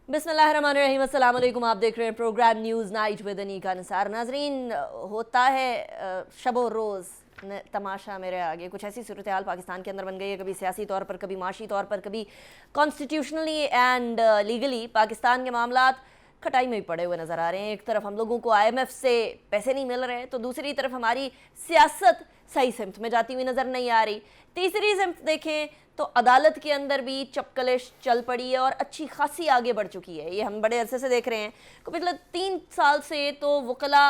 बिस्मिल्लाहिर्रहमानिर्रहीम, अस्सलाम वालेकुम। आप देख रहे हैं program news night with Anika Nisar. नाजरीन, होता है शबो रोज़ तमाशा मेरे आगे। कुछ ऐसी सूरत हाल पाकिस्तान के अंदर बन गई है, कभी सियासी तौर पर, कभी माशी तौर पर, कभी कॉन्स्टिट्यूशनली एंड लीगली पाकिस्तान के मामलात खटाई में ही पड़े हुए नज़र आ रहे हैं। एक तरफ हम लोगों को IMF से पैसे नहीं मिल रहे, तो दूसरी तरफ हमारी सियासत सही सिमत में जाती हुई नज़र नहीं आ रही। तीसरी सिमत देखें तो अदालत के अंदर भी चपकलिश चल पड़ी है और अच्छी खासी आगे बढ़ चुकी है। ये हम बड़े अरसे से देख रहे हैं कि पिछले 3 साल से तो वकला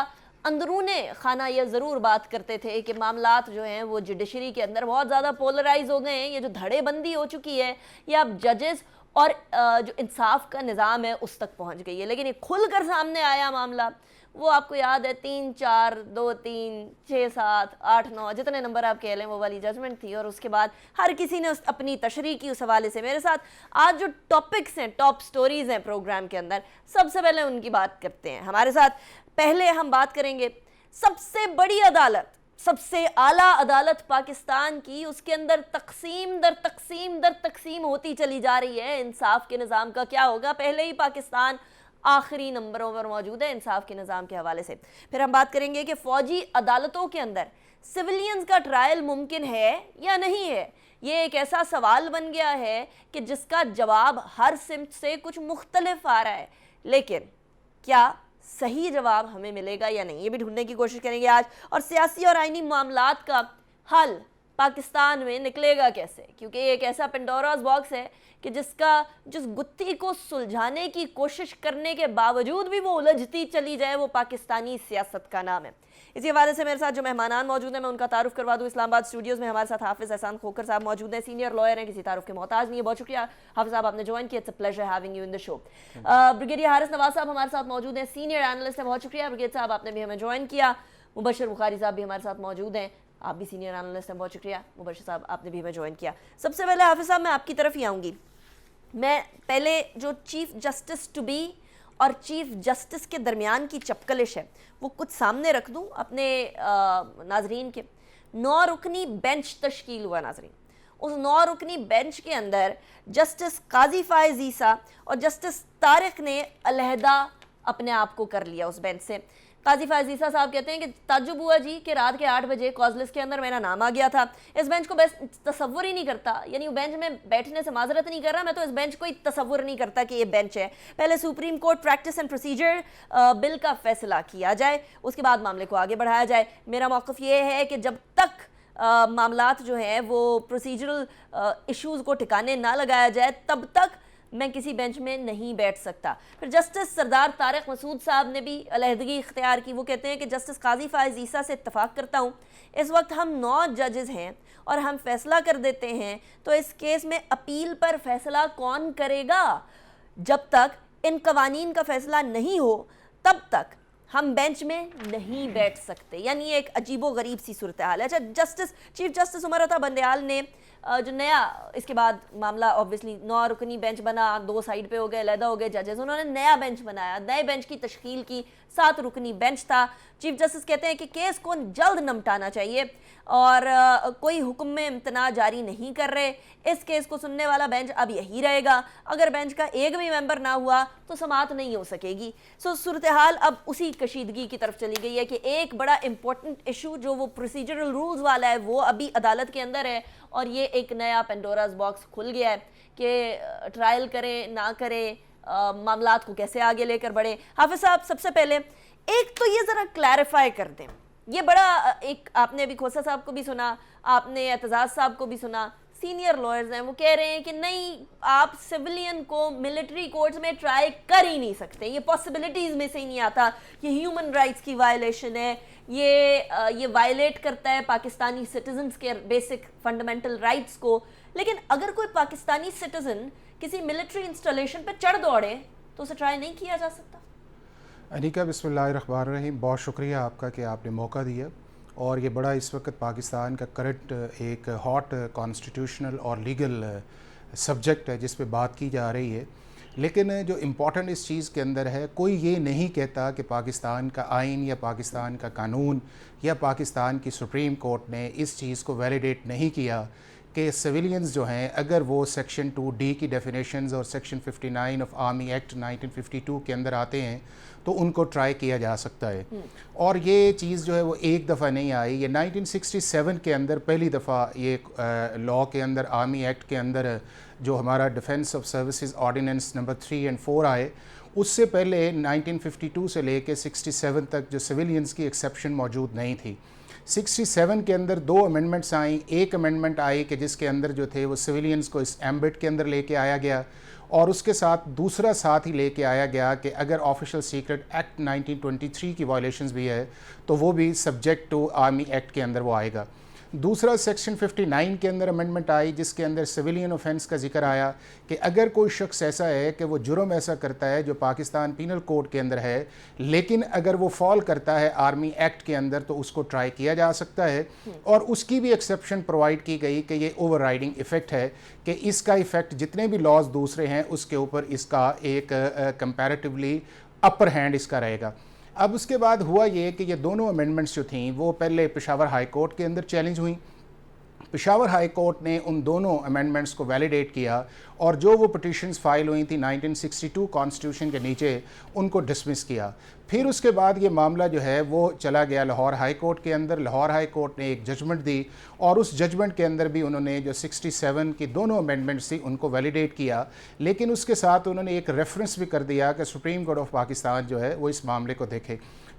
अंदरूने खाना ये ज़रूर बात करते थे कि मामलात जो हैं वो जुडिशरी के अंदर बहुत ज़्यादा पोलराइज हो गए हैं। ये जो धड़ेबंदी हो चुकी है ये अब जजेस और जो इंसाफ का निज़ाम है उस तक पहुंच गई है। लेकिन ये खुलकर सामने आया मामला, वो आपको याद है 3, 4, 2, 3, 6, 7, 8, 9 जितने नंबर आप कह लें वो वाली जजमेंट थी। और उसके बाद हर किसी ने अपनी तशरीह की उस हवाले से। मेरे साथ आज जो टॉपिक्स हैं, टॉप स्टोरीज़ हैं प्रोग्राम के अंदर, सबसे पहले उनकी बात करते हैं। हमारे साथ पहले हम बात करेंगे सबसे बड़ी अदालत, सबसे आला अदालत पाकिस्तान की, उसके अंदर तकसीम दर तकसीम दर तकसीम होती चली जा रही है। इंसाफ के निज़ाम का क्या होगा? पहले ही पाकिस्तान आखिरी नंबरों पर मौजूद है इंसाफ के निज़ाम के हवाले से। फिर हम बात करेंगे कि फ़ौजी अदालतों के अंदर सिविलियंस का ट्रायल मुमकिन है या नहीं है। ये एक ऐसा सवाल बन गया है कि जिसका जवाब हर सिमत से कुछ मुख्तलिफ आ रहा है, लेकिन क्या सही जवाब हमें मिलेगा या नहीं, ये भी ढूंढने की कोशिश करेंगे आज। और सियासी और आईनी मामलात का हल पाकिस्तान में निकलेगा कैसे, क्योंकि ये एक ऐसा पेंडोरास बॉक्स है कि जिस गुत्थी को सुलझाने की कोशिश करने के बावजूद भी वो उलझती चली जाए, वो पाकिस्तानी सियासत का नाम है। इसी हवाले से मेरे साथ जो मेहमान मौजूद हैं मैं उनका तारुफ करवा दूं। इस्लामाबाद स्टूडियोज़ में हमारे साथ हाफिज़ एहसान खोखर साहब मौजूद हैं, सीनियर लॉयर हैं, किसी तारुफ के मोहताज नहीं है। बहुत शुक्रिया हाफिज़ साहब, आपने ज्वाइन किया। It's a pleasure having you in the show. Brigadier Haris Nawaz साहब हमारे साथ मौजूद हैं, सीनियर एनालिस्ट हैं। बहुत शुक्रिया ब्रिगेड साहब, आपने भी हमें ज्वाइन किया। मुबशर बुखारी साहब भी हमारे साथ मौजूद हैं, आप भी सीनियर एनालिस्ट हैं। बहुत शुक्रिया मुबशर साहब, आपने भी हमें ज्वाइन किया। सबसे पहले हाफिज़ साहब मैं आपकी तरफ ही आऊँगी। मैं पहले जो चीफ जस्टिस टू बी और चीफ जस्टिस के दरमियान की चपकलिश है वो कुछ सामने रख दूं अपने नाजरीन के। 9 रुकनी बेंच तश्कील हुआ नाजरीन। उस 9 रुकनी बेंच के अंदर जस्टिस काजी फायज़ ईसा और जस्टिस तारिक ने अलहदा अपने आप को कर लिया उस बेंच से। काजी फायज़ ईसा साहब कहते हैं कि ताज्जुब हुआ जी कि रात के 8 बजे कॉज लिस्ट के अंदर मेरा नाम आ गया था। इस बेंच को बस तसव्वुर ही नहीं करता, यानी बेंच में बैठने से माजरत नहीं कर रहा, मैं तो इस बेंच को ही तसव्वुर नहीं करता कि ये बेंच है। पहले supreme court practice and procedure bill का फैसला किया जाए, उसके बाद मामले को आगे बढ़ाया जाए। मेरा मौक़िफ़ ये है कि जब तक मामलात जो हैं वो प्रोसीजरल इशूज़ को ठिकाने ना लगाया जाए तब तक मैं किसी बेंच में नहीं बैठ सकता। फिर जस्टिस सरदार तारिक मसूद साहब ने भी अलहदगी इख्तियार की। वो कहते हैं कि जस्टिस काजी फायज़ ईसा से इत्तफ़ाक़ करता हूँ, इस वक्त हम 9 जजेस हैं और हम फैसला कर देते हैं तो इस केस में अपील पर फैसला कौन करेगा? जब तक इन कवानीन का फैसला नहीं हो तब तक हम बेंच में नहीं बैठ सकते। यानी एक अजीबो गरीब सी सूरत हाल है। अच्छा, चीफ जस्टिस उमर अता बंदयाल ने जो नया इसके बाद मामला ऑब्वियसली 9 रुकनी बेंच बना, 2 साइड पे हो गए, अलहदा हो गए जजेस, उन्होंने नया बेंच बनाया, नए बेंच की तश्कील की। 7 रुकनी बेंच था। चीफ जस्टिस कहते हैं कि केस को जल्द निपटाना चाहिए और कोई हुक्म में इम्तना जारी नहीं कर रहे। इस केस को सुनने वाला बेंच अब यही रहेगा। अगर बेंच का एक भी मेंबर ना हुआ तो समाअत नहीं हो सकेगी। सो सूरत हाल अब उसी कशीदगी की तरफ चली गई है कि एक बड़ा इंपॉर्टेंट इशू जो वो प्रोसीजरल रूल्स वाला है वो अभी अदालत के अंदर है और ये एक नया पेंडोरास बॉक्स खुल गया है कि ट्रायल करें ना करें, मामलात को कैसे आगे लेकर बढ़े। हाफिज़ साहब, सबसे पहले एक तो ये ज़रा क्लैरिफाई कर दें, ये बड़ा एक आपने अभी खोसा साहब को भी सुना, आपने एतजाज़ साहब को भी सुना, सीनियर लॉयर्स हैं, वो कह रहे हैं कि नहीं, आप सिविलियन को मिलिट्री कोर्ट्स में ट्राई कर ही नहीं सकते, ये पॉसिबिलिटीज़ में से ही नहीं आता, ये ह्यूमन राइट्स की वायलेशन है, ये वायलेट करता है पाकिस्तानी सिटीजन्स के बेसिक फंडामेंटल राइट्स को। लेकिन अगर कोई पाकिस्तानी सिटीजन किसी मिलिट्री इंस्टॉलेशन पर चढ़ दौड़े तो उसे ट्राई नहीं किया जा सकता। अनीका, बिस्मिल्लाहिर्रहमानिर्रहीम, बहुत शुक्रिया आपका कि आपने मौका दिया। और ये बड़ा इस वक्त पाकिस्तान का करंट एक हॉट कॉन्स्टिट्यूशनल और लीगल सब्जेक्ट है जिस पे बात की जा रही है। लेकिन जो इम्पॉर्टेंट इस चीज़ के अंदर है, कोई ये नहीं कहता कि पाकिस्तान का आइन या पाकिस्तान का कानून या पाकिस्तान की सुप्रीम कोर्ट ने इस चीज़ को वैलिडेट नहीं किया कि सिविलियंस जो हैं अगर वो सेक्शन 2D की डेफिनेशंस और सेक्शन 59 ऑफ आर्मी एक्ट 1952 के अंदर आते हैं तो उनको ट्राई किया जा सकता है। और ये चीज़ जो है वो एक दफ़ा नहीं आई, ये 1967 के अंदर पहली दफ़ा ये लॉ के अंदर आर्मी एक्ट के अंदर जो हमारा defence of services ordinance number 3 और 4 आए, उससे पहले 1952 से लेके 67 तक जो सिविलियंस की एक्सेप्शन मौजूद नहीं थी। 67 के अंदर 2 अमेंडमेंट्स आई। एक अमेंडमेंट आई कि जिसके अंदर जो थे वो सिविलियंस को इस एम्बिट के अंदर लेके आया गया, और उसके साथ दूसरा साथ ही लेके आया गया कि अगर ऑफिशियल सीक्रेट एक्ट 1923 की वायलेशंस भी है तो वो भी सब्जेक्ट टू आर्मी एक्ट के अंदर वो आएगा। दूसरा सेक्शन 59 के अंदर अमेंडमेंट आई जिसके अंदर सिविलियन ऑफेंस का जिक्र आया कि अगर कोई शख्स ऐसा है कि वो जुर्म ऐसा करता है जो पाकिस्तान पीनल कोड के अंदर है, लेकिन अगर वो फॉल करता है आर्मी एक्ट के अंदर तो उसको ट्राई किया जा सकता है। और उसकी भी एक्सेप्शन प्रोवाइड की गई कि ये ओवरराइडिंग इफ़ेक्ट है कि इसका इफ़ेक्ट जितने भी लॉज दूसरे हैं उसके ऊपर इसका एक कंपैरेटिवली अपर हैंड इसका रहेगा। अब उसके बाद हुआ ये कि ये दोनों अमेंडमेंट्स जो थी वो पहले पेशावर हाई कोर्ट के अंदर चैलेंज हुई। पेशावर हाई कोर्ट ने उन दोनों अमेंडमेंट्स को वैलिडेट किया और जो वो पिटिशंस फाइल हुई थी 1962 कॉन्स्टिट्यूशन के नीचे उनको डिसमिस किया। फिर उसके बाद ये मामला जो है वो चला गया लाहौर हाई कोर्ट के अंदर। लाहौर हाई कोर्ट ने एक जजमेंट दी और उस जजमेंट के अंदर भी उन्होंने जो 67 की दोनों अमेंडमेंट्स थी उनको वैलिडेट किया, लेकिन उसके साथ उन्होंने एक रेफरेंस भी कर दिया कि सुप्रीम कोर्ट ऑफ पाकिस्तान जो है वो इस मामले को देखे।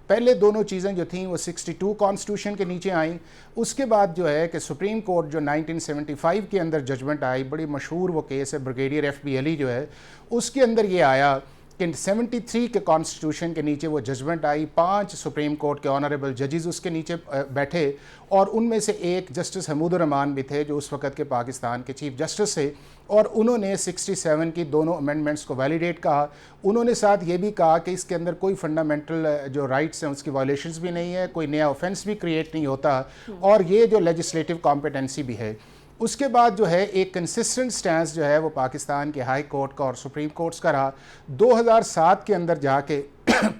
पहले दोनों चीज़ें जो थीं वो 62 कॉन्स्टिट्यूशन के नीचे आईं। उसके बाद जो है कि सुप्रीम कोर्ट जो 1975 के अंदर जजमेंट आई, बड़ी मशहूर वो केस है ब्रिगेडियर FB अली जो है, उसके अंदर ये आया कि 73 के कॉन्स्टिट्यूशन के नीचे वो जजमेंट आई। 5 सुप्रीम कोर्ट के ऑनरेबल जजेस उसके नीचे बैठे और उनमें से एक जस्टिस हमूद-उर-रहमान भी थे जो उस वक़्त के पाकिस्तान के चीफ जस्टिस थे, और उन्होंने 67 की दोनों अमेंडमेंट्स को वैलिडेट कहा। उन्होंने साथ ये भी कहा कि इसके अंदर कोई फंडामेंटल जो राइट्स हैं उसकी वायलेशंस भी नहीं है, कोई नया ऑफेंस भी क्रिएट नहीं होता, और ये जो लेजिस्लेटिव कॉम्पिटेंसी भी है। उसके बाद जो है एक कंसिस्टेंट स्टैंस जो है वो पाकिस्तान के हाई कोर्ट का और सुप्रीम कोर्ट्स का रहा। 2007 के अंदर जाके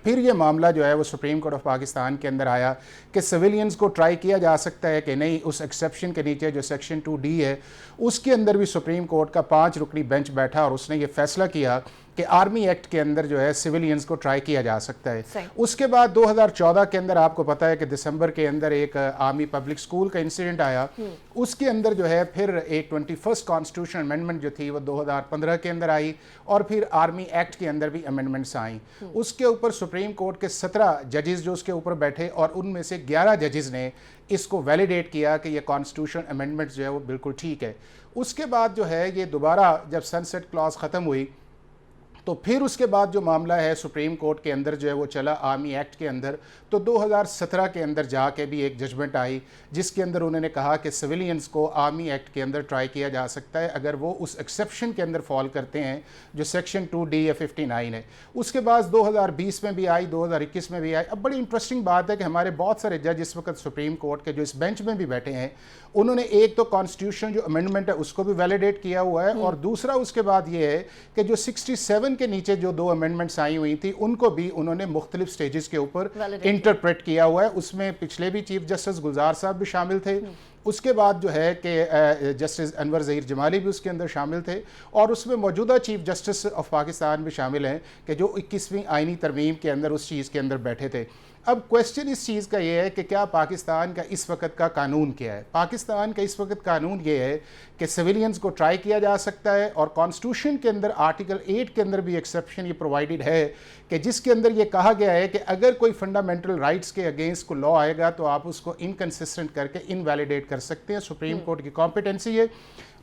फिर ये मामला जो है वो सुप्रीम कोर्ट ऑफ पाकिस्तान के अंदर आया कि सिविलियंस को ट्राई किया जा सकता है कि नहीं। उस एक्सेप्शन के नीचे जो सेक्शन 2D है उसके अंदर भी सुप्रीम कोर्ट का 5 रुकनी बेंच बैठा और उसने ये फैसला किया कि आर्मी एक्ट के अंदर जो है सिविलियंस को ट्राई किया जा सकता है। उसके बाद 2014 के अंदर आपको पता है कि दिसंबर के अंदर एक आर्मी पब्लिक स्कूल का इंसिडेंट आया। उसके अंदर जो है फिर एक 21st कॉन्स्टिट्यूशन अमेंडमेंट जो थी वो 2015 के अंदर आई और फिर आर्मी एक्ट के अंदर भी अमेंडमेंट्स आई। उसके ऊपर सुप्रीम कोर्ट के 17 जजेस जो उसके ऊपर बैठे और उनमें से 11 जजेस ने इसको वैलिडेट किया कि ये कॉन्स्टिट्यूशन अमेंडमेंट जो है वो बिल्कुल ठीक है। उसके बाद जो है ये दोबारा जब सनसेट क्लॉज ख़त्म हुई तो फिर उसके बाद जो मामला है सुप्रीम कोर्ट के अंदर जो है वो चला आर्मी एक्ट के अंदर। तो 2017 के अंदर जाके भी एक जजमेंट आई जिसके अंदर उन्होंने कहा कि सिविलियंस को आर्मी एक्ट के अंदर ट्राई किया जा सकता है अगर वो उस एक्सेप्शन के अंदर फॉल करते हैं जो सेक्शन 2D या 59 है। उसके बाद 2020 में भी आई, 2021 में भी आई। अब बड़ी इंटरेस्टिंग बात है कि हमारे बहुत सारे जज इस वक्त सुप्रीम कोर्ट के जो इस बेंच में भी बैठे हैं उन्होंने एक तो कॉन्स्टिट्यूशन जो अमेंडमेंट है उसको भी वैलिडेट किया हुआ है और दूसरा उसके बाद ये है कि जो 67 के नीचे जो 2 अमेंडमेंट्स आई हुई थी उनको भी उन्होंने मुख्तलिफ स्टेजेस के ऊपर इंटरप्रेट किया हुआ है। उसमें पिछले भी चीफ जस्टिस गुलजार साहब भी शामिल थे। उसके बाद जो है कि जस्टिस अनवर ज़हीर जमाली भी उसके अंदर शामिल थे और उसमें मौजूदा चीफ जस्टिस ऑफ पाकिस्तान भी शामिल हैं कि जो 21वीं आईनी तरमीम के अंदर उस चीज़ के अंदर बैठे थे। अब क्वेश्चन इस चीज़ का ये है कि क्या पाकिस्तान का इस वक्त का कानून क्या है। पाकिस्तान का इस वक्त कानून ये है कि सिविलियंस को ट्राई किया जा सकता है और कॉन्स्टिट्यूशन के अंदर आर्टिकल 8 के अंदर भी एक्सेप्शन ये प्रोवाइडेड है कि जिसके अंदर ये कहा गया है कि अगर कोई फंडामेंटल राइट्स के अगेंस्ट को लॉ आएगा तो आप उसको इनकन्सिस्टेंट करके इनवैलिडेट कर सकते हैं। सुप्रीम कोर्ट की कॉम्पिटेंसी है,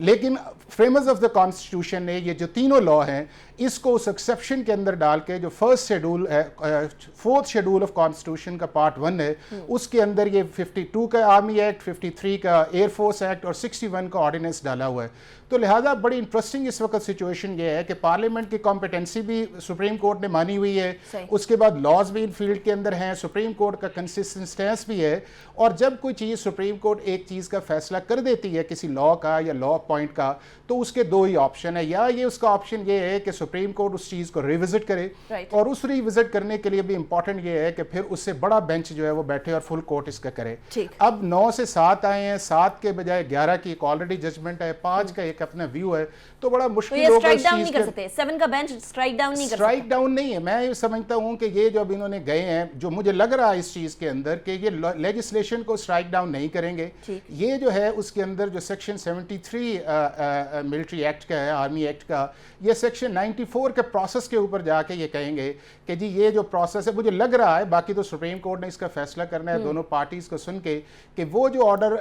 लेकिन फ्रेमर्स ऑफ द कॉन्स्टिट्यूशन ने ये जो तीनों लॉ हैं इसको उस एक्सेप्शन के अंदर डाल के जो फर्स्ट शेड्यूल है 4th शेड्यूल ऑफ कॉन्स्टिट्यूशन का पार्ट 1 है उसके अंदर ये 52 का आर्मी एक्ट, 53 का एयरफोर्स एक्ट और 61 का ऑर्डिनेंस डाला हुआ है। तो लिहाजा बड़ी इंटरेस्टिंग इस वक्त सिचुएशन ये है कि पार्लियामेंट की कॉम्पिटेंसी भी सुप्रीम कोर्ट ने मानी हुई है, उसके बाद लॉज भी इन फील्ड के अंदर हैं, सुप्रीम कोर्ट का कंसिस्टेंट स्टैंस भी है। और जब कोई चीज़ सुप्रीम कोर्ट एक चीज़ का फैसला कर देती है किसी लॉ का या लॉ पॉइंट का तो उसके 2 ही ऑप्शन है, या ये उसका ऑप्शन ये है कि सुप्रीम कोर्ट उस चीज़ को रिविजिट करे और उस रिविजिट करने के लिए भी इंपॉर्टेंट ये है कि फिर उससे बड़ा बेंच जो है वो बैठे और फुल कोर्ट इसका करे। ठीक। अब 9 से 7 आए हैं, 7 के बजाय 11 की एक ऑलरेडी जजमेंट है, 5 का एक अपना व्यू है, तो बड़ा तो मुश्किल ये होगा स्ट्राइक इस डाउन चीज नहीं कर का। सकते, 7 का बेंच स्ट्राइक डाउन नहीं कर स्ट्राइक सकता। डाउन नहीं है, मैं ये समझता हूं कि ये जो अब इन्होंने गए हैं, जो मुझे लग रहा है इस चीज के अंदर कि ये लेजिस्लेशन को स्ट्राइक डाउन नहीं करेंगे। ये जो है उसके अंदर जो सेक्शन 73 मिलिट्री एक्ट का है, आर्मी एक्ट का, ये सेक्शन 94 के प्रोसेस के ऊपर जाके ये कहेंगे कि जी ये जो प्रोसेस है, मुझे लग रहा है, बाकी तो सुप्रीम कोर्ट ने इसका फैसला करना है दोनों पार्टीज को सुन के, कि वो जो ऑर्डर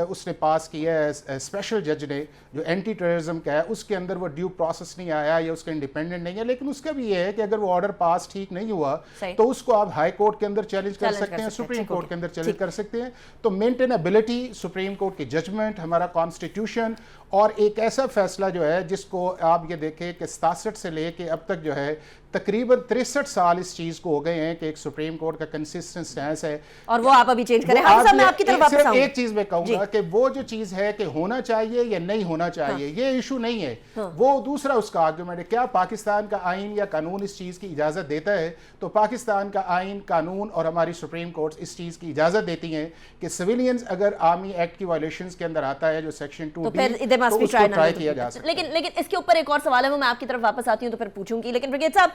उसने पास किया है स्पेशल जज ने, जो एंटी टेररिज्म का है, उसके अंदर वो ड्यू प्रोसेस नहीं आया या उसका इंडिपेंडेंट नहीं है। लेकिन उसका भी ये है कि अगर वो ऑर्डर पास ठीक नहीं हुआ तो उसको आप हाई कोर्ट के अंदर चैलेंज कर सकते हैं, सुप्रीम कोर्ट के अंदर चैलेंज कर सकते हैं। तो मेंटेनेबिलिटी, सुप्रीम कोर्ट की जजमेंट, हमारा कॉन्स्टिट्यूशन और एक ऐसा फैसला जो है जिसको आप ये देखें कि 67 से लेके अब तक जो है तकरीबन 63 साल इस चीज को हो गए हैं कि एक सुप्रीम कोर्ट का कंसिस्टेंट स्टैंस है, और वो आप अभी चेंज करें। हाँ साहब, मैं आपकी तरफ वापस आऊंगा। एक चीज मैं कहूंगा कि वो जो चीज है कि होना चाहिए या नहीं होना चाहिए, ये इशू नहीं है, वो दूसरा उसका आर्गुमेंट है। क्या पाकिस्तान का आइन या कानून इस चीज की इजाजत देता है? तो पाकिस्तान का आइन, कानून और हमारी सुप्रीम कोर्ट इस चीज की इजाजत देती हैं कि सिविलियंस अगर आर्मी एक्ट की वायलेशंस के अंदर आता है, जो सेक्शन 2 तो फिर उसको ट्राई किया जा सकता है। लेकिन इसके ऊपर एक और सवाल है, वो मैं आपकी तरफ वापस आती हूँ तो फिर पूछूंगी। लेकिन ब्रिगेड साहब,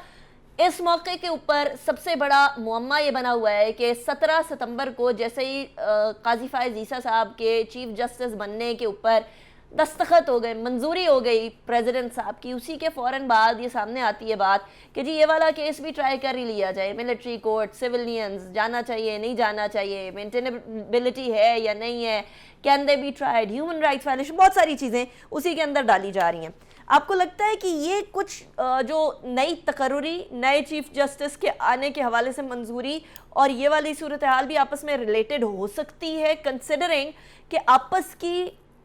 इस मौके के ऊपर सबसे बड़ा मुअम्मा ये बना हुआ है कि 17 सितंबर को जैसे ही काजी फायज ईसा साहब के चीफ जस्टिस बनने के ऊपर दस्तखत हो गए, मंजूरी हो गई प्रेसिडेंट साहब की, उसी के फौरन बाद ये सामने आती है बात कि जी ये वाला केस भी ट्राई कर ही लिया जाए, मिलिट्री कोर्ट, सिविलियंस जाना चाहिए नहीं जाना चाहिए, मेंटेनेबिलिटी है या नहीं है, can they B tried, human rights violation, बहुत सारी चीज़ें उसी के अंदर डाली जा रही हैं। आपको लगता है कि ये कुछ जो नई तकर्री, नए चीफ जस्टिस के आने के हवाले से मंजूरी और ये वाली सूरत हाल भी आपस में रिलेटेड हो सकती है, कंसिडरिंग कि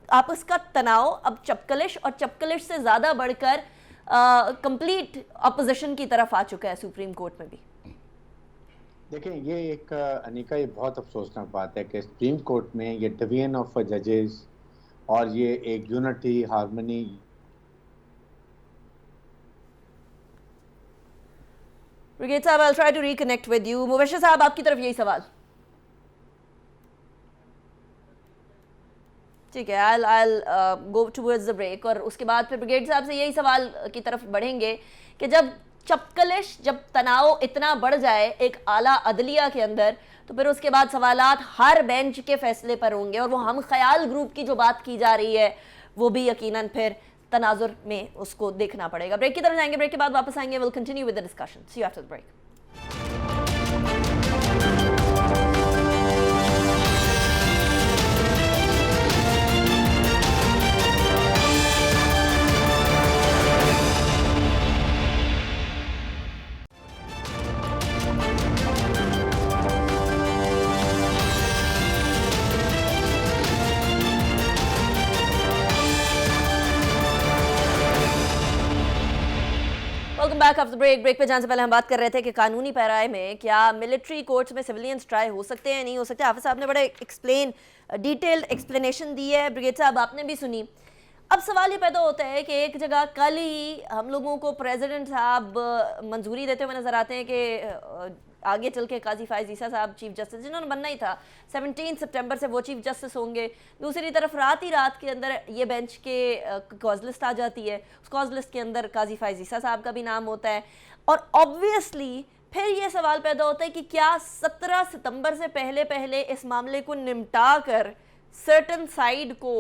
आपस का तनाव अब चपकलिश और चपकलिश से ज़्यादा बढ़कर कंप्लीट अपोजिशन की तरफ आ चुका है सुप्रीम कोर्ट में भी? देखें, ये एक अनिका, ये बहुत अफसोसनाक बात है कि सुप्रीम कोर्ट में ये डिवीजन ऑफ जजेस और ये एक यूनिटी, हार्मनी। ब्रिगेड साहब, I'll try to reconnect with you. Mubashshir साहब, आपकी तरफ यही सवाल। ठीक है, I'll go towards the break और उसके बाद फिर ब्रिगेड साहब से यही सवाल की तरफ बढ़ेंगे कि जब चपकलिश, जब तनाव इतना बढ़ जाए एक आला अदलिया के अंदर, तो फिर उसके बाद सवालात हर बेंच के फैसले पर होंगे और वो हम ख्याल ग्रुप की जो बात की जा रही है वो भी यकीनन फिर तनाजुर में उसको देखना पड़ेगा। ब्रेक की तरफ जाएंगे, ब्रेक के बाद वापस आएंगे, will continue with the discussion. See you after the break. Back of the break पे जाने से पहले हम बात कर रहे थे कि कानूनी पैराए में क्या मिलिट्री कोर्ट्स में सिविलियंस ट्राई हो सकते हैं, नहीं हो सकते। हाफिज साहब ने बड़े डिटेल्ड एक्सप्लेनेशन दी है, ब्रिगेड साहब आपने भी सुनी। अब सवाल ये पैदा होता है कि एक जगह कल ही हम लोगों को प्रेसिडेंट साहब मंजूरी देते हुए नजर आते हैं कि आगे चल के काजी फायज ईसा साहब चीफ जस्टिस, जिन्होंने बनना ही था, 17 सितंबर से वो चीफ जस्टिस होंगे। दूसरी तरफ रात ही रात के अंदर ये बेंच के कॉज लिस्ट आ जाती है, उस कॉज लिस्ट के अंदर काजी फायज ईसा साहब का भी नाम होता है। और ऑब्वियसली फिर ये सवाल पैदा होता है कि क्या 17 सितंबर से पहले पहले इस मामले को निपटा कर सर्टन साइड को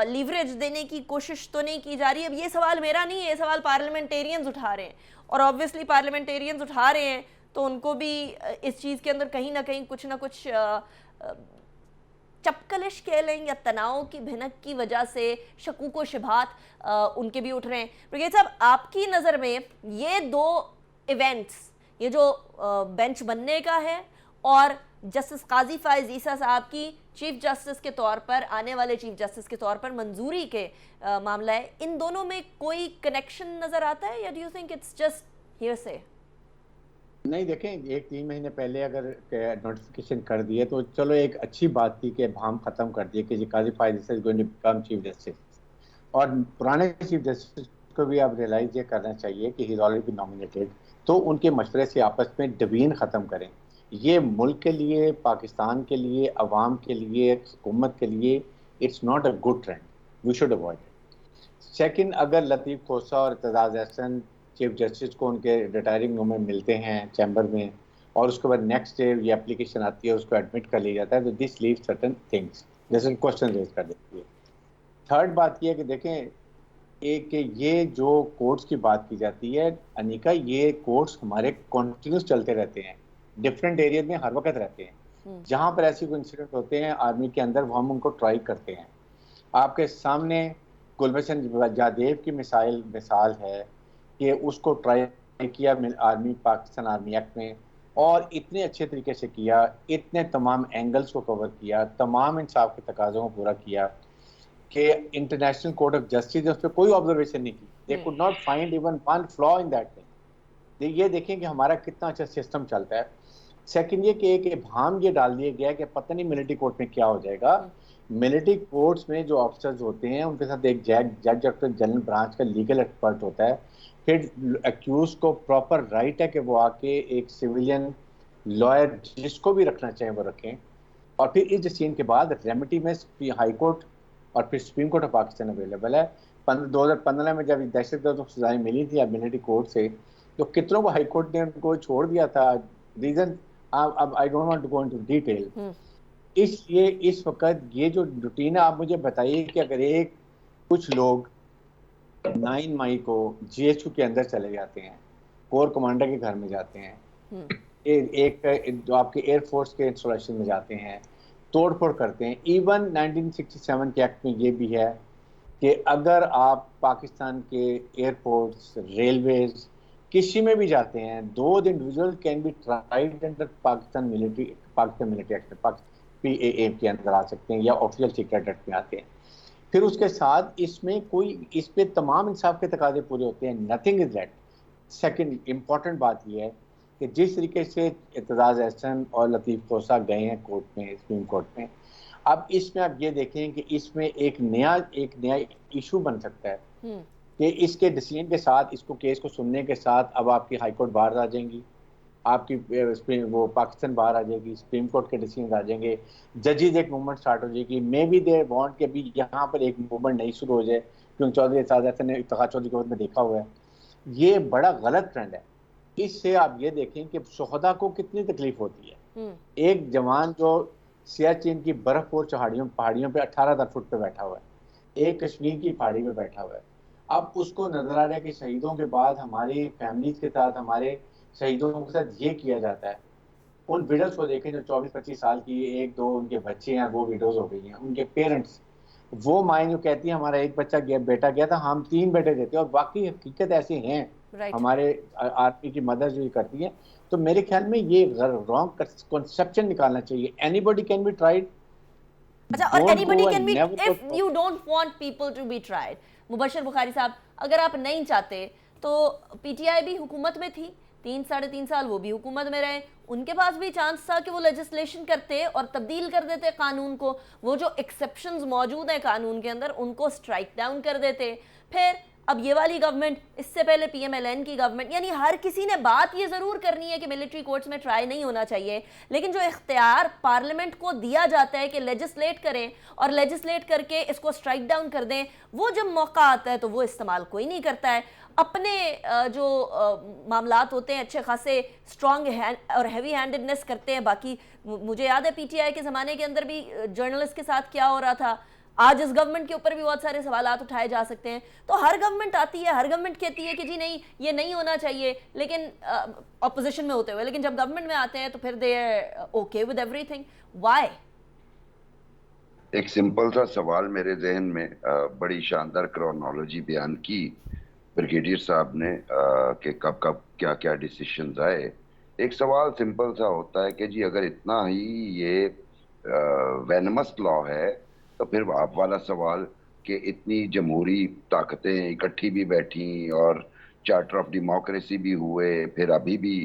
लीवरेज देने की कोशिश तो नहीं की जा रही। अब ये सवाल मेरा नहीं है, ये सवाल पार्लियामेंटेरियंस उठा रहे हैं, और ऑब्वियसली पार्लियामेंटेरियंस उठा रहे हैं तो उनको भी इस चीज़ के अंदर कहीं ना कहीं कुछ ना कुछ चपकलिश कह लें या तनाव की भिनक की वजह से शकूक व शुबहात उनके भी उठ रहे हैं। ब्रिगेड साहब, आपकी नज़र में ये दो इवेंट्स, ये जो बेंच बनने का है और जस्टिस काजी फायज ईसा साहब की चीफ जस्टिस के तौर पर, आने वाले चीफ जस्टिस के तौर पर मंजूरी के मामला है, इन दोनों में कोई कनेक्शन नज़र आता है या do you think it's just hearsay? नहीं, देखें, एक 3 महीने पहले अगर नोटिफिकेशन कर दिए तो चलो एक अच्छी बात थी कि भाम खत्म कर दिए कि Qazi Faez Isa is going to become chief justice, और पुराने चीफ जस्टिस को भी अब रियलाइज ये करना चाहिए कि he is already been nominated, तो उनके मशवरे से आपस में डिवीजन ख़त्म करें। ये मुल्क के लिए, पाकिस्तान के लिए, अवाम के लिए, हुकूमत के लिए it's not a good trend, we should avoid it. Second, अगर लतीफ़ खोसा और इत्तेज़ाज़ अहसन चीफ जस्टिस को उनके रिटायरिंग रूम में मिलते हैं चैम्बर में, और उसके बाद नेक्स्ट डे ये एप्लीकेशन आती है, उसको एडमिट कर लिया जाता है, तो दिस लीव सर्टन थिंग्स, जैसे क्वेश्चन रेज कर देती है। थर्ड बात ये है कि देखें, एक ये जो कोर्ट्स की बात की जाती है अनिका, ये कोर्ट्स हमारे कॉन्टिन्यूस चलते रहते हैं, डिफरेंट एरिया में हर वक्त रहते हैं। जहां पर ऐसे कोई इंसिडेंट होते हैं आर्मी के अंदर, वो हम उनको ट्राई करते हैं। आपके सामने गुलभूषण जादेव की मिसाल है कि उसको ट्राई किया आर्मी, पाकिस्तान आर्मी एक्ट में, और इतने अच्छे तरीके से किया, इतने तमाम एंगल्स को कवर किया, तमाम इंसाफ के तकाज़ों को पूरा किया कि इंटरनेशनल कोर्ट ऑफ जस्टिस ने उस पर कोई ऑब्जर्वेशन नहीं की। They could not find even one flaw in that thing. ये देखें कि हमारा कितना अच्छा सिस्टम चलता है। सेकंड ये कि एक इब्हाम ये डाल दिया गया कि पता नहीं मिलिट्री कोर्ट में क्या हो जाएगा। मिलिट्री कोर्ट्स में जो ऑफिसर्स होते हैं उनके साथ एक जज डॉक्टर जनरल ब्रांच का लीगल एक्सपर्ट होता है। फिर एक्यूज को प्रॉपर राइट है कि वो आके एक सिविलियन लॉयर जिसको भी रखना चाहें वो रखें, और फिर इस डिसीजन के बाद रेमिटी में हाई कोर्ट और फिर supreme court of Pakistan available है। 2015 में जब दहशतगर्द को सजाएं मिली थी मिलिट्री कोर्ट से, तो कितनों को हाई कोर्ट ने उनको छोड़ दिया था। रीजन अब I don't want to go into detail. इसलिए इस वक्त ये जो रूटीन है, आप मुझे बताइए कि अगर एक कुछ लोग 9 मई को जीएचक्यू के अंदर चले जाते हैं, कोर कमांडर के घर में जाते हैं, एक जो आपके एयरफोर्स के इंस्टॉलेशन में जाते हैं, तोड़फोड़ करते हैं। इवन 1967 के एक्ट में ये भी है कि अगर आप पाकिस्तान के एयरपोर्ट्स, रेलवेज, किसी में भी जाते हैं, दो individual can be tried under Pakistan military act, PAA के अंदर आ सकते हैं या ऑफिशियल सीक्रेट एक्ट में आते हैं। फिर उसके साथ इसमें कोई, इस पे तमाम इंसाफ के तकाजे पूरे होते हैं, nothing is late. Second important बात यह है कि जिस तरीके से इत्तेज़ाज़ अहसन और लतीफ़ खोसा गए हैं कोर्ट में, सुप्रीम कोर्ट में, अब इसमें आप ये देखें कि इसमें एक नया इशू बन सकता है कि इसके डिसीजन के साथ, इसको केस को सुनने के साथ, अब आपकी हाई कोर्ट बाहर आ जाएंगी, आपकी वो पाकिस्तान बाहर आ जाएगी, सुप्रीम कोर्ट के डिसीजन आ जाएंगे, जजेज एक मूवमेंट स्टार्ट हो जाएगी। मे बी दे वांट के भी यहाँ पर एक मूवमेंट नहीं शुरू हो जाए, क्योंकि चौधरी इत्तेज़ाज़ अहसन ने इफ्तिखार चौधरी के में देखा हुआ है। ये बड़ा गलत ट्रेंड है। इससे आप ये देखें कि शुहदा को कितनी तकलीफ होती है। एक जवान जो सियाचिन की बर्फपूर पहाड़ियों पे 18,000 फुट पे बैठा हुआ है, एक कश्मीर की पहाड़ी पे बैठा हुआ है, अब उसको नजर आ रहा है कि शहीदों के बाद हमारी फैमिलीज के साथ, हमारे शहीदों के साथ ये किया जाता है। उन विडोज को देखें जो 24-25 साल की, एक दो उनके बच्चे हैं, वो विडोज हो गई हैं, उनके पेरेंट्स, वो माएँ जो कहती हैं हमारा एक बेटा गया था, हम 3 बेटे देते हैं, और बाकी हकीकत ऐसे हैं। हमारे आर्मी की मदद जो करती है, तो मेरे ख्याल में ये रॉन्ग कंसेप्शन निकालना चाहिए। Anybody can be tried. अच्छा, और anybody can be if you don't want people to be tried. Mubashir Bukhari sahab, अगर आप नहीं चाहते तो पीटीआई भी हुकूमत में थी 3-3.5 साल, वो भी हुकूमत में रहे, उनके पास भी चांस था कि वो लेजिस्लेशन करते और तब्दील कर देते कानून को, वो जो एक्सेप्शंस मौजूद हैं कानून के अंदर उनको स्ट्राइक डाउन कर देते। फिर अब ये वाली गवर्नमेंट, इससे पहले PMLN की गवर्नमेंट, यानी हर किसी ने बात ये ज़रूर करनी है कि मिलिट्री कोर्ट्स में ट्राई नहीं होना चाहिए, लेकिन जो इख्तियार पार्लियामेंट को दिया जाता है कि लेजिस्लेट करें और लेजिस्लेट करके इसको स्ट्राइक डाउन कर दें, वो जब मौका आता है तो वो इस्तेमाल कोई नहीं करता है। अपने जो मामलात होते हैं अच्छे खासे स्ट्रॉन्ग और हैवी हैंडेडनेस करते हैं। बाकी मुझे याद है PTI के ज़माने के अंदर भी जर्नलिस्ट के साथ क्या हो रहा था। आज इस गवर्नमेंट के ऊपर भी बहुत सारे सवालात उठाए जा सकते हैं। तो हर गवर्नमेंट आती है, हर गवर्नमेंट कहती है कि जी नहीं ये नहीं होना चाहिए, लेकिन ऑपोजिशन में होते हुए, लेकिन जब गवर्नमेंट में आते हैं तो फिर they are okay with everything. Why? एक सिंपल सा सवाल मेरे जहन में, बड़ी शानदार क्रोनोलॉजी बयान की ब्रिगेडियर साहब ने कि कब कब क्या क्या डिसीजंस आए। एक सवाल सिंपल सा होता है कि जी अगर इतना ही ये वेनमस लॉ है, तो फिर आप वाला सवाल कि इतनी जमहूरी ताकतें इकट्ठी भी बैठी और चार्टर ऑफ डेमोक्रेसी भी हुए, फिर अभी भी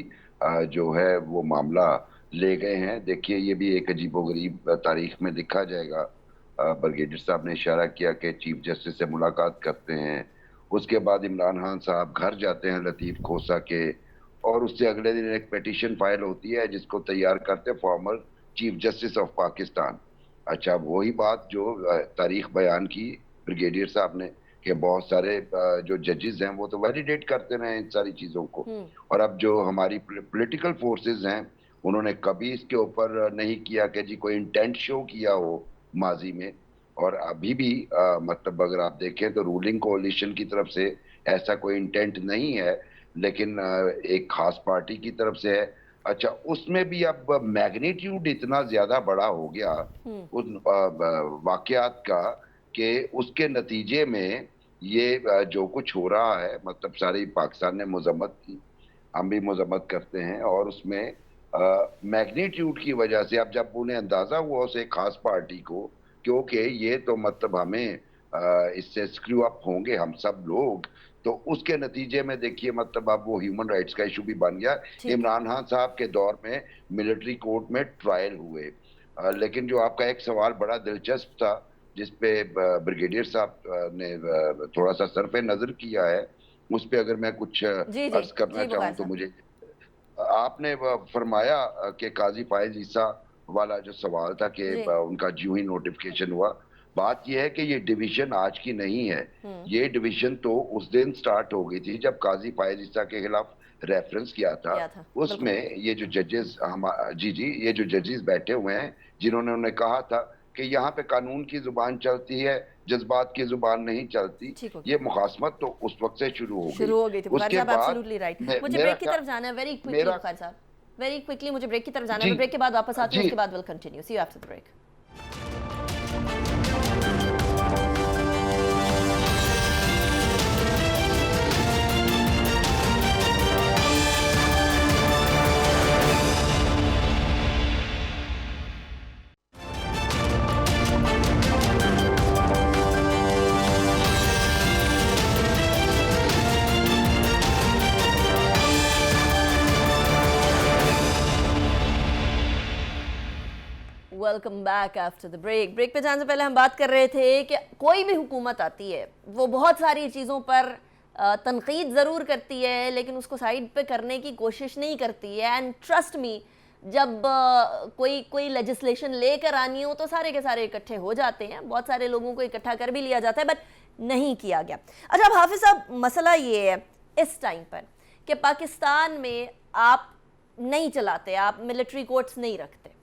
जो है वो मामला ले गए हैं। देखिए ये भी एक अजीबोगरीब तारीख में लिखा जाएगा। ब्रिगेडियर साहब ने इशारा किया कि चीफ जस्टिस से मुलाकात करते हैं, उसके बाद इमरान खान साहब घर जाते हैं लतीफ़ खोसा के, और उससे अगले दिन एक पिटीशन फाइल होती है जिसको तैयार करते former chief justice of Pakistan. अच्छा, वही बात जो तारीख बयान की ब्रिगेडियर साहब ने कि बहुत सारे जो जजेस हैं वो तो वैलिडेट करते रहे इन सारी चीजों को, और अब जो हमारी पॉलिटिकल फोर्सेस हैं उन्होंने कभी इसके ऊपर नहीं किया कि जी कोई इंटेंट शो किया हो माजी में। और अभी भी मतलब अगर आप देखें तो रूलिंग कोalition की तरफ से ऐसा कोई इंटेंट नहीं है, लेकिन एक खास पार्टी की तरफ से है। अच्छा, उसमें भी अब मैग्नीट्यूड इतना ज्यादा बड़ा हो गया उस वाकयात का कि उसके नतीजे में ये जो कुछ हो रहा है, मतलब सारी पाकिस्तान ने मजम्मत की, हम भी मजम्मत करते हैं, और उसमें मैग्नीट्यूड की वजह से अब जब उन्हें अंदाजा हुआ उस एक खास पार्टी को, क्योंकि ये तो मतलब हमें इससे स्क्रू अप होंगे हम सब लोग, तो उसके नतीजे में देखिए मतलब अब वो ह्यूमन राइट्स का इशू भी बन गया। इमरान खान साहब के दौर में मिलिट्री कोर्ट में ट्रायल हुए, लेकिन जो आपका एक सवाल बड़ा दिलचस्प था जिसपे ब्रिगेडियर साहब ने थोड़ा सा सर पे नजर किया है, उस पे अगर मैं कुछ अर्ज करना चाहूँ तो मुझे, आपने फरमाया कि काजी फायज ईसा वाला जो सवाल था कि उनका ज्यों ही नोटिफिकेशन हुआ, बात यह है कि ये डिवीजन आज की नहीं है, ये डिवीजन तो उस दिन स्टार्ट हो गई थी जब काजी फायज ईसा के खिलाफ रेफरेंस किया था। उसमें ये जो जजेस ये जो जजेस बैठे हुए हैं जिन्होंने उन्हें कहा था कि यहाँ पे कानून की जुबान चलती है, जज्बात की जुबान नहीं चलती, ये मुखासमत तो उस वक्त से शुरू हो गई थी। उसके बाद मुझे ब्रेक की तरफ जाना है वेरी क्विकली बुखारी साहब, वेरी क्विकली मुझे ब्रेक की तरफ जाना है, मैं ब्रेक के बाद वापस आती हूँ, उसके बाद will continue, see you after the break. Welcome back after the break. Break पे जाने से पहले हम बात कर रहे थे कि कोई भी हुकूमत आती है वो बहुत सारी चीज़ों पर तनकीद ज़रूर करती है, लेकिन उसको साइड पे करने की कोशिश नहीं करती है। एंड ट्रस्ट मी, जब कोई लेजिस्लेशन लेकर आनी हो तो सारे के सारे इकट्ठे हो जाते हैं, बहुत सारे लोगों को इकट्ठा कर भी लिया जाता है, बट नहीं किया गया। अच्छा, अब हाफिज साहब, मसला ये है इस टाइम पर कि पाकिस्तान में आप नहीं चलाते, आप मिलिट्री कोर्ट्स नहीं रखते।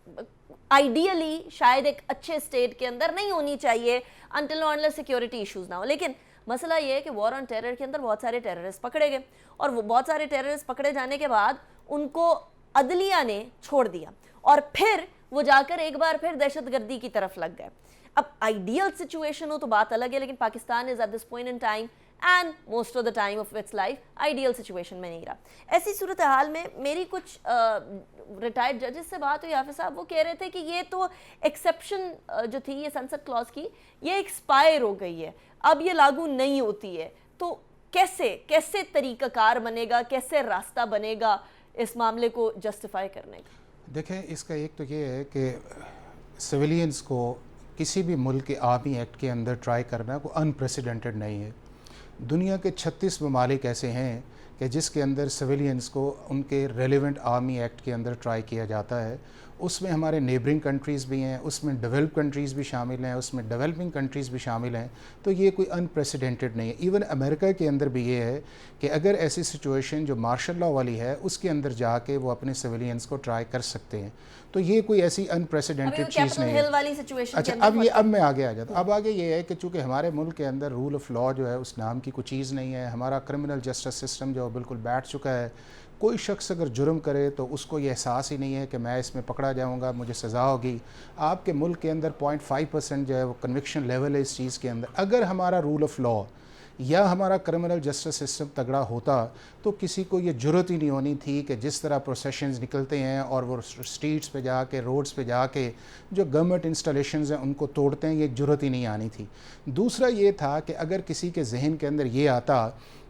आइडियली शायद एक अच्छे स्टेट के अंदर नहीं होनी चाहिए अनटिल अनलेस सिक्योरिटी इश्यूज ना हो, लेकिन मसला ये है कि वॉर ऑन टेरर के अंदर बहुत सारे टेररिस्ट पकड़े गए, और वो बहुत सारे टेररिस्ट पकड़े जाने के बाद उनको अदलिया ने छोड़ दिया, और फिर वो जाकर एक बार फिर दहशतगर्दी की तरफ लग गए। अब आइडियल सिचुएशन हो तो बात अलग है, लेकिन Pakistan is at this point in time and most of the time of its life ideal situation में नहीं रहा। ऐसी सूरत हाल में मेरी कुछ रिटायर्ड जजेस से बात हुई, हाफिज साहब वो कह रहे थे कि ये तो एक्सेप्शन जो थी ये सनसेट क्लॉज की, ये एक्सपायर हो गई है, अब ये लागू नहीं होती है, तो कैसे तरीकाकार बनेगा, कैसे रास्ता बनेगा इस मामले को जस्टिफाई करने का? देखें, इसका एक तो ये है कि सिविलियंस को किसी भी मुल्क के आर्मी एक्ट के अंदर ट्राई करना कोई अनप्रेसिडेंटेड नहीं है। दुनिया के 36 ममालिक ऐसे हैं कि जिसके अंदर सिविलियंस को उनके रेलिवेंट आर्मी एक्ट के अंदर ट्राई किया जाता है। उसमें हमारे नेबरिंग कंट्रीज़ भी हैं, उसमें डेवलप कंट्रीज़ भी शामिल हैं, उसमें डेवलपिंग कंट्रीज़ भी शामिल हैं, तो ये कोई अनप्रेसिडेंटेड नहीं है। इवन अमेरिका के अंदर भी ये है कि अगर ऐसी सिचुएशन जो मार्शल लॉ वाली है उसके अंदर जाके वो अपने सिविलियंस को ट्राई कर सकते हैं, तो ये कोई ऐसी अनप्रेसिडेंटेड चीज़ नहीं है। अच्छा, अब मैं आगे आ जाता हूँ। अब आगे ये है कि चूँकि हमारे मुल्क के अंदर रूल ऑफ लॉ जो है उस नाम की कोई चीज़ नहीं है, हमारा क्रिमिनल जस्टिस सिस्टम जो बिल्कुल बैठ चुका है। कोई शख्स अगर जुर्म करे तो उसको ये एहसास ही नहीं है कि मैं इसमें पकड़ा जाऊंगा, मुझे सज़ा होगी। आपके मुल्क के अंदर 0.5% जो है वो कन्विक्शन लेवल है इस चीज़ के अंदर। अगर हमारा रूल ऑफ लॉ या हमारा क्रिमिनल जस्टिस सिस्टम तगड़ा होता तो किसी को ये ज़रूरत ही नहीं होनी थी कि जिस तरह प्रोसेशंस निकलते हैं और वो स्ट्रीट्स पे जाके, रोड्स पे जाके जो गवर्नमेंट इंस्टॉलेशंस हैं उनको तोड़ते हैं, ये ज़रूरत ही नहीं आनी थी। दूसरा ये था कि अगर किसी के जहन के अंदर ये आता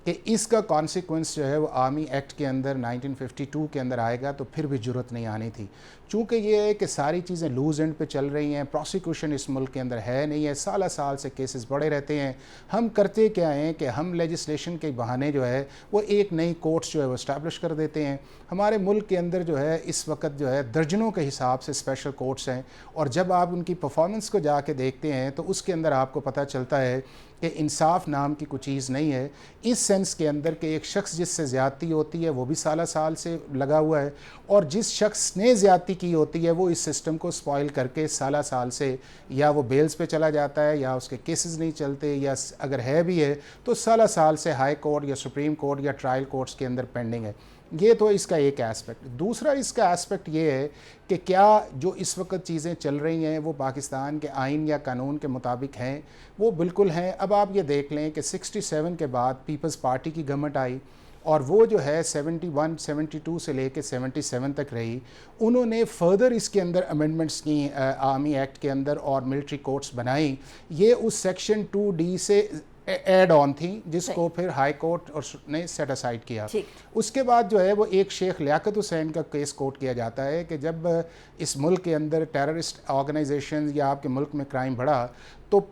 कि इसका कॉन्सिक्वेंस जो है वो आर्मी एक्ट के अंदर 1952 के अंदर आएगा, तो फिर भी ज़रूरत नहीं आनी थी। चूँकि ये है कि सारी चीज़ें लूज एंड पे चल रही हैं, प्रोसिक्यूशन इस मुल्क के अंदर है नहीं है, साल साल से केसेस बढ़े रहते हैं। हम करते क्या हैं कि हम लेजिस्लेशन के बहाने जो है वो एक नई कोर्ट्स जो है वो इस्टेब्लिश कर देते हैं। हमारे मुल्क के अंदर जो है इस वक्त जो है दर्जनों के हिसाब से स्पेशल कोर्ट्स हैं, और जब आप उनकी परफॉर्मेंस को जाके देखते हैं तो उसके अंदर आपको पता चलता है कि इंसाफ नाम की कुछ चीज़ नहीं है, इस सेंस के अंदर कि एक शख्स जिससे ज़्यादती होती है वो भी साल साल से लगा हुआ है, और जिस शख्स ने ज़्यादती की होती है वो इस सिस्टम को स्पॉइल करके साल साल से या वो बेल्स पे चला जाता है, या उसके केसेस नहीं चलते, या अगर है भी है तो साल साल से हाई कोर्ट या सुप्रीम कोर्ट या ट्रायल कोर्ट्स के अंदर पेंडिंग है। ये तो इसका एक एस्पेक्ट। दूसरा इसका एस्पेक्ट ये है कि क्या जो इस वक्त चीज़ें चल रही हैं वो पाकिस्तान के आइन या कानून के मुताबिक हैं? वो बिल्कुल हैं। अब आप ये देख लें कि 67 के बाद पीपल्स पार्टी की गवर्नमेंट आई, और वो जो है 71, 72 से लेके 77 तक रही। उन्होंने फर्दर इसके अंदर अमेंडमेंट्स की आर्मी एक्ट के अंदर और मिलिट्री कोर्ट्स बनाई। ये उस सेक्शन 2D से एड ऑन थी, जिसको फिर हाई कोर्ट और ने सेट असाइड किया। उसके बाद जो है वो एक शेख लियाकत हुसैन का केस कोर्ट किया जाता है कि जब इस मुल्क के अंदर टेररिस्ट ऑर्गेनाइजेशन या आपके मुल्क में क्राइम बढ़ा, तो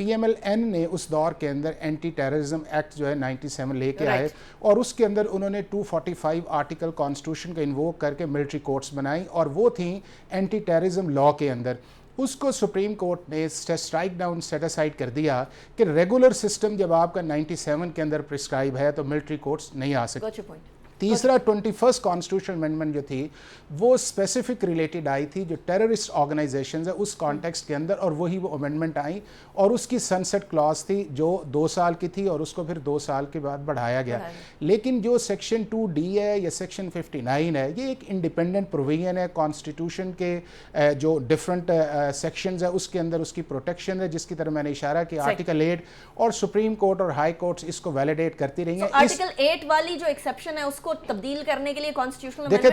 PMLN ने उस दौर के अंदर एंटी टेररिज्म एक्ट जो है 97 लेके आए, और उसके अंदर उन्होंने 245 आर्टिकल कॉन्स्टिट्यूशन का इन्वोक करके मिलिट्री कोर्ट्स बनाई, और वो थी एंटी टेररिज्म लॉ के अंदर। उसको सुप्रीम कोर्ट ने स्ट्राइक डाउन सेट असाइड कर दिया कि रेगुलर सिस्टम जब आपका 97 के अंदर प्रिस्क्राइब है तो मिलिट्री कोर्ट्स नहीं आ सकते। तीसरा 21st कॉन्स्टिट्यूशन अमेंडमेंट जो थी वो स्पेसिफिक रिलेटेड आई थी जो टेररिस्ट ऑर्गेनाइजेशंस है उस कॉन्टेक्स्ट के अंदर, और वही वो अमेंडमेंट आई, और उसकी सनसेट क्लॉज थी जो 2 साल की थी, और उसको फिर 2 साल के बाद बढ़ाया गया। लेकिन जो सेक्शन 2D है या सेक्शन 59 है, ये एक इंडिपेंडेंट प्रोविजन है कॉन्स्टिट्यूशन के जो डिफरेंट सेक्शंस है उसके अंदर उसकी प्रोटेक्शन है, जिसकी तरह मैंने इशारा किया आर्टिकल 8, और सुप्रीम कोर्ट और हाई कोर्ट्स इसको वैलिडेट करती रही हैं। आर्टिकल 8 वाली जो एक्सेप्शन है उसको तब्दील करने के लिए कॉन्स्टिट्यूशनल देखिए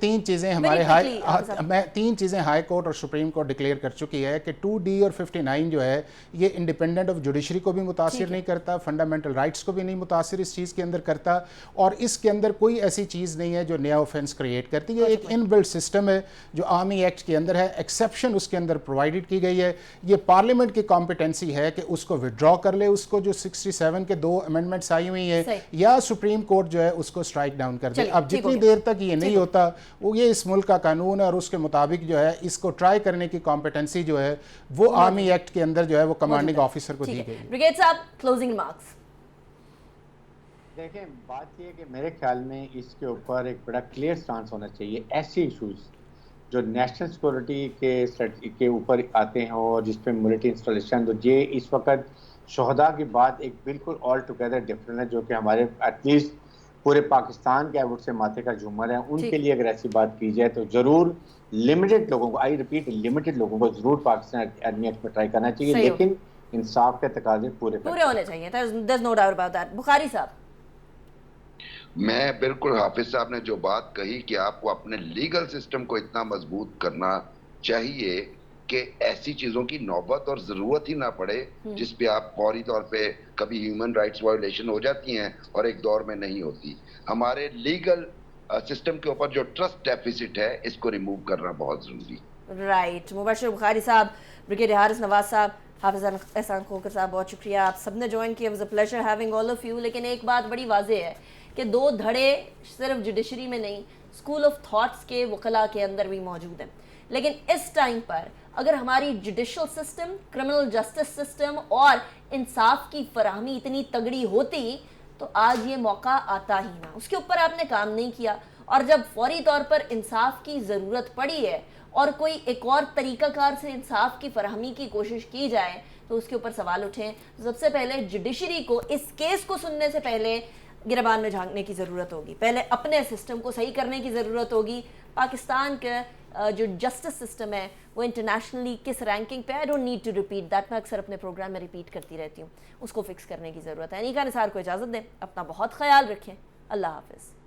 तीन चीजें हमारे तीन चीजें हाई कोर्ट और सुप्रीम कोर्ट डिक्लेयर कर चुकी है कि 2D और 59 जो है ये इंडिपेंडेंट ऑफ जुडिशरी को भी मुतासिर नहीं करता, फंडामेंटल राइट्स को भी नहीं मुतासिर इस चीज़ के अंदर करता, और इसके अंदर कोई ऐसी चीज़ नहीं है जो नया ऑफेंस क्रिएट करती है। एक इनबिल्ट सिस्टम है जो आर्मी एक्ट के अंदर है, एक्सेप्शन उसके अंदर प्रोवाइडेड की गई है। ये पार्लियामेंट की कॉम्पिटेंसी है कि उसको विड्रॉ कर ले, उसको जो 67 के 2 अमेंडमेंट्स आई हुई है, या सुप्रीम कोर्ट जो है उसको स्ट्राइक डाउन कर दे। अब जितनी देर तक ये नहीं होता, वो ये इस मुल्क का कानून है और उसके मुताबिक जो है इसको ट्राई करने की कॉम्पिटेंसी जो है वो आर्मी एक्ट के अंदर जो है वो कमांडिंग ऑफिसर को दी गई। ब्रिगेड साहब, क्लोजिंग रिमार्क्स। देखें, बात ये है कि मेरे ख्याल में इसके ऊपर एक बड़ा क्लियर स्टांस होना चाहिए। ऐसे इशूज जो नेशनल सिक्योरिटी के ऊपर आते हैं और जिस पे मिलिट्री इंस्टॉलेशन, तो ये इस वक्त शोहदा की बात एक बिल्कुल ऑल टुगेदर डिफरेंट है, जो कि हमारे एटलीस्ट पूरे पाकिस्तान के आउट से माथे का झूमर है। उनके लिए अगर ऐसी बात की जाए तो जरूर लिमिटेड लोगों को, आई रिपीट लिमिटेड लोगों को जरूर पाकिस्तान आर्मी एक्ट में ट्राई करना चाहिए, लेकिन इंसाफ के तकाजे पूरे होने चाहिए। There's no doubt about that। Bukhari साहब। मैं बिल्कुल, हाफिज साहब ने जो बात कही कि आपको अपने लीगल सिस्टम को इतना मजबूत करना चाहिए कि ऐसी चीजों की नौबत और जरूरत ही ना पड़े जिस पे आप फौरी तौर पे कभी ह्यूमन राइट्स वायलेशन हो जाती हैं और एक दौर में नहीं होती। हमारे लीगल सिस्टम के ऊपर जो ट्रस्ट डेफिसिट है इसको रिमूव करना बहुत जरूरी। राइट। मुबशर बुखारी साहब, ब्रिगेडियर हारिस नवाज साहब, हाफिज एहसान खोकर साहब, बहुत शुक्रिया, आप सबने ज्वाइन किया। Was a pleasure having all of you. लेकिन एक बात बड़ी वाज़ेह है कि 2 धड़े सिर्फ जुडिशरी में नहीं, स्कूल ऑफ थॉट्स के वकला के अंदर भी मौजूद हैं। लेकिन इस टाइम पर अगर हमारी judicial system, criminal justice system और इंसाफ की फराहमी इतनी तगड़ी होती तो आज ये मौका आता ही ना। उसके ऊपर आपने काम नहीं किया, और जब फौरी तौर पर इंसाफ की ज़रूरत पड़ी है और कोई एक और तरीक़ाकार से इंसाफ की फराहमी की कोशिश की जाए तो उसके ऊपर सवाल उठें। सबसे पहले जुडिशरी को इस केस को सुनने से पहले गिरबान में झांकने की ज़रूरत होगी, पहले अपने सिस्टम को सही करने की ज़रूरत होगी। पाकिस्तान के जो जस्टिस सिस्टम है वो इंटरनेशनली किस रैंकिंग पे, I don't need to repeat that, मैं अक्सर अपने प्रोग्राम में रिपीट करती रहती हूँ, उसको फिक्स करने की ज़रूरत है। अनीका निसार को इजाज़त दें, अपना बहुत ख्याल रखें, अल्लाह हाफ़िज़।